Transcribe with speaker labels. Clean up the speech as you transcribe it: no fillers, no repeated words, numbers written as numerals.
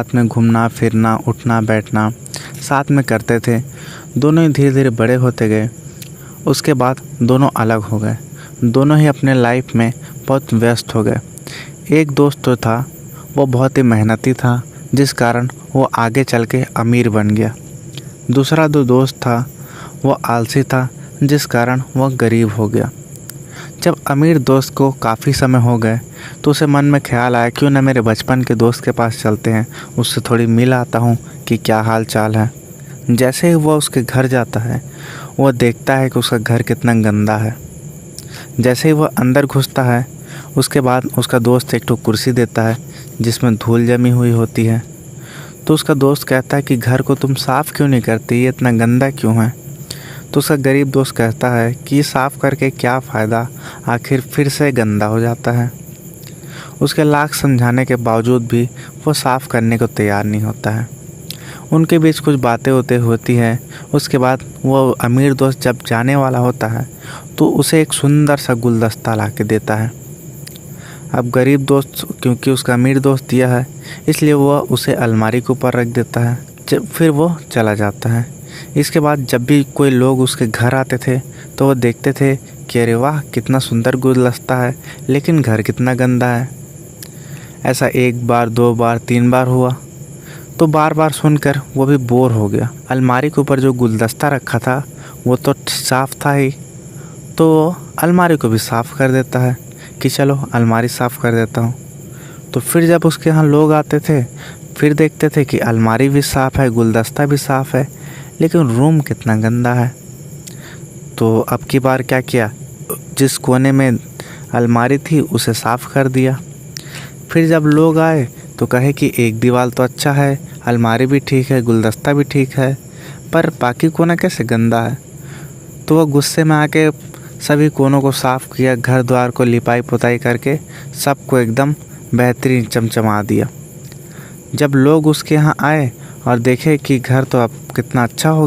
Speaker 1: साथ में घूमना फिरना उठना बैठना साथ में करते थे। दोनों ही धीरे धीरे बड़े होते गए। उसके बाद दोनों अलग हो गए। दोनों ही अपने लाइफ में बहुत व्यस्त हो गए। एक दोस्त तो था वो बहुत ही मेहनती था, जिस कारण वो आगे चल के अमीर बन गया। दूसरा जो दोस्त था वो आलसी था, जिस कारण वह गरीब हो गया। जब अमीर दोस्त को काफ़ी समय हो गए तो उसे मन में ख्याल आया, क्यों ना मेरे बचपन के दोस्त के पास चलते हैं, उससे थोड़ी मिल आता हूँ कि क्या हाल चाल है। जैसे ही वह उसके घर जाता है वह देखता है कि उसका घर कितना गंदा है। जैसे ही वह अंदर घुसता है उसके बाद उसका दोस्त एक ठो कुर्सी देता है जिसमें धूल जमी हुई होती है। तो उसका दोस्त कहता है कि घर को तुम साफ़ क्यों नहीं करती, ये इतना गंदा क्यों है। तो उसका गरीब दोस्त कहता है कि साफ़ करके क्या फ़ायदा, आखिर फिर से गंदा हो जाता है। उसके लाख समझाने के बावजूद भी वो साफ़ करने को तैयार नहीं होता है। उनके बीच कुछ बातें होती हैं। उसके बाद वो अमीर दोस्त जब जाने वाला होता है तो उसे एक सुंदर सा गुलदस्ता ला के देता है। अब गरीब दोस्त क्योंकि उसका अमीर दोस्त दिया है इसलिए वह उसे अलमारी के ऊपर रख देता है। फिर वो चला जाता है। इसके बाद जब भी कोई लोग उसके घर आते थे तो वो देखते थे कि अरे वाह कितना सुंदर गुलदस्ता है, लेकिन घर कितना गंदा है। ऐसा एक बार दो बार तीन बार हुआ तो बार बार सुनकर वो भी बोर हो गया। अलमारी के ऊपर जो गुलदस्ता रखा था वो तो साफ़ था ही, तो अलमारी को भी साफ़ कर देता है कि चलो अलमारी साफ़ कर देता हूँ। तो फिर जब उसके यहाँ लोग आते थे फिर देखते थे कि अलमारी भी साफ़ है, गुलदस्ता भी साफ़ है, लेकिन रूम कितना गंदा है। तो अब की बार क्या किया, जिस कोने में अलमारी थी उसे साफ़ कर दिया। फिर जब लोग आए तो कहे कि एक दीवार तो अच्छा है, अलमारी भी ठीक है, गुलदस्ता भी ठीक है, पर बाकी कोना कैसे गंदा है। तो वह गुस्से में आके सभी कोनों को साफ़ किया, घर द्वार को लिपाई पुताई करके सबको एकदम बेहतरीन चमचमा दिया। जब लोग उसके यहाँ आए और देखे कि घर तो अब कितना अच्छा हो